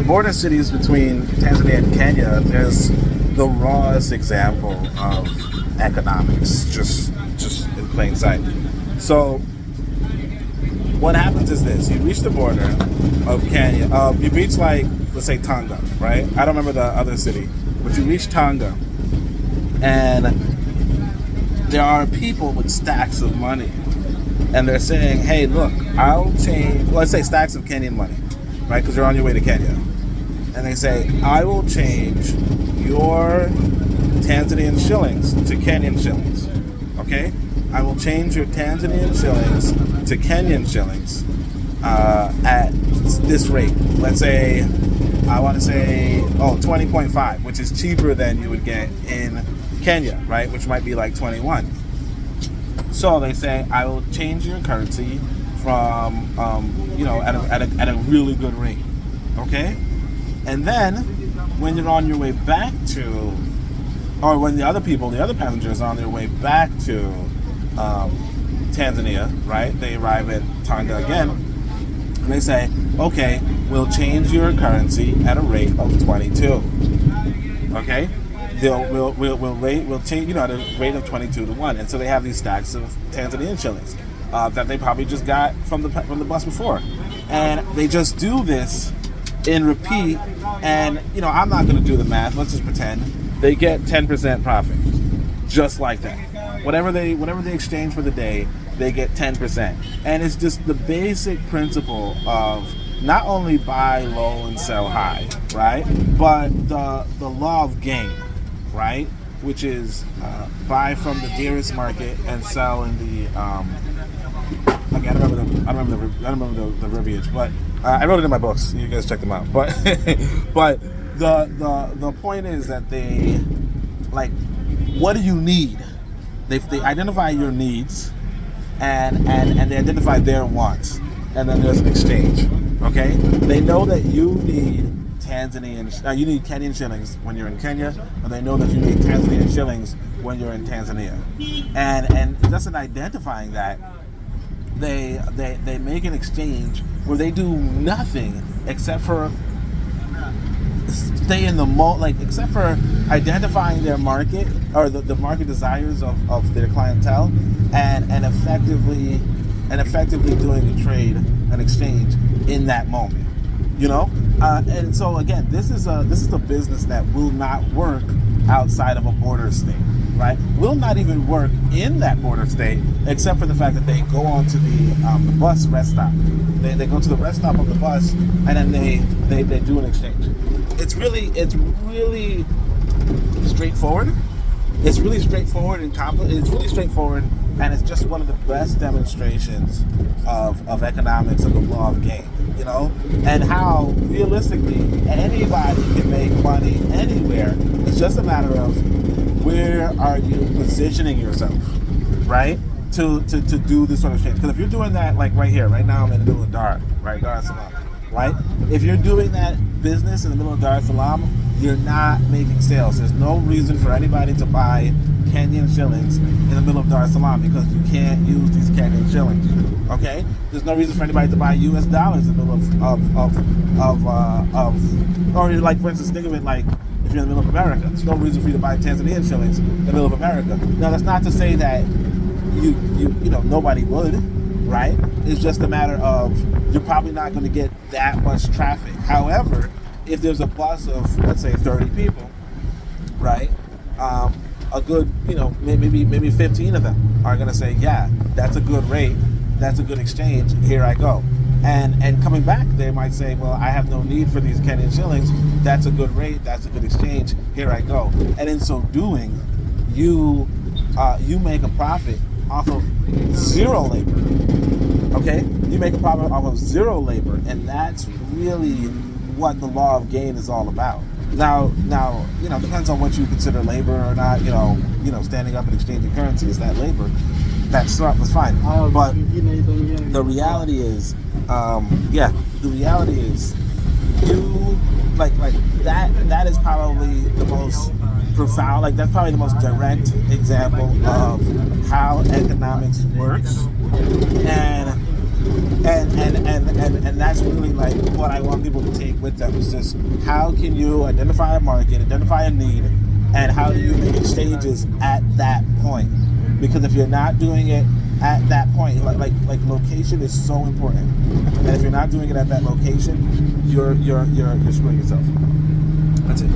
the border cities between Tanzania and Kenya, there's the rawest example of economics, just in plain sight. So what happens is this: you reach the border of Kenya. You reach, like, let's say Tanga, right? I don't remember the other city, but you reach Tanga, and there are people with stacks of money, and they're saying, "Hey, look, I'll change." Well, let's say stacks of Kenyan money, right? Because you're on your way to Kenya, and they say, "I will change your Tanzanian shillings to Kenyan shillings." Okay, I will change your Tanzanian shillings to Kenyan shillings at this rate. Let's say, I want to say, 20.5, which is cheaper than you would get in Kenya, right? Which might be like 21. So they say, I will change your currency from, at a really good rate. Okay? And then when you're on your way back to, or when the other passengers are on their way back to Tanzania, right? They arrive at Tanga again, and they say, okay, we'll change your currency at a rate of 22. Okay? We'll change, at a rate of 22 to 1. And so they have these stacks of Tanzanian shillings that they probably just got from the bus before. And they just do this in repeat, and I'm not going to do the math. Let's just pretend they get 10% profit, just like that. Whatever they exchange for the day, they get 10%. And it's just the basic principle of not only buy low and sell high, right? But the law of gain, right? Which is buy from the dearest market and sell in the I don't remember the verbiage, but I wrote it in my books. You guys check them out. But the point is that they, like, what do you need? They identify your needs, and they identify their wants, and then there's an exchange. Okay, they know that you need Kenyan shillings when you're in Kenya, and they know that you need Tanzanian shillings when you're in Tanzania, and just in identifying that, they make an exchange where they do nothing except for stay in the except for identifying their market, or the market desires of their clientele, and effectively doing a trade, an exchange in that moment, and so again, this is a business that will not work outside of a border state, right? Will not even work in that border state, except for the fact that they go onto the bus rest stop. They go to the rest stop of the bus, and then they do an exchange. It's really straightforward. It's really straightforward and it's just one of the best demonstrations of economics, of the law of gain, and how realistically anybody can make money anywhere. It's just a matter of where are you positioning yourself, right, to do this sort of change. Because if you're doing that, like right here, right now I'm in the middle of Dar es Salaam, right? If you're doing that business in the middle of Dar es Salaam, you're not making sales. There's no reason for anybody to buy Kenyan shillings in the middle of Dar es Salaam, because you can't use these Kenyan shillings. Okay? There's no reason for anybody to buy US dollars in the middle or, like, for instance, think of it like if you're in the middle of America. There's no reason for you to buy Tanzanian shillings in the middle of America. Now, that's not to say that nobody would, right? It's just a matter of you're probably not going to get that much traffic. However, if there's a bus of, let's say, 30 people, right, a good, maybe 15 of them are going to say, yeah, that's a good rate, that's a good exchange, here I go. And coming back, they might say, well, I have no need for these Kenyan shillings, that's a good rate, that's a good exchange, here I go. And in so doing, you make a profit off of zero labor. Okay? You make a profit off of zero labor, and that's really what the law of gain is all about. Now, depends on what you consider labor or not. Standing up and exchanging currency, is that labor? That's fine. But the reality is, you like that is probably the most profound, that's probably the most direct example of how economics works. And And that's really like what I want people to take with them is just how can you identify a market, identify a need, and how do you make exchanges at that point? Because if you're not doing it at that point, like location is so important, and if you're not doing it at that location, you're screwing yourself. That's it.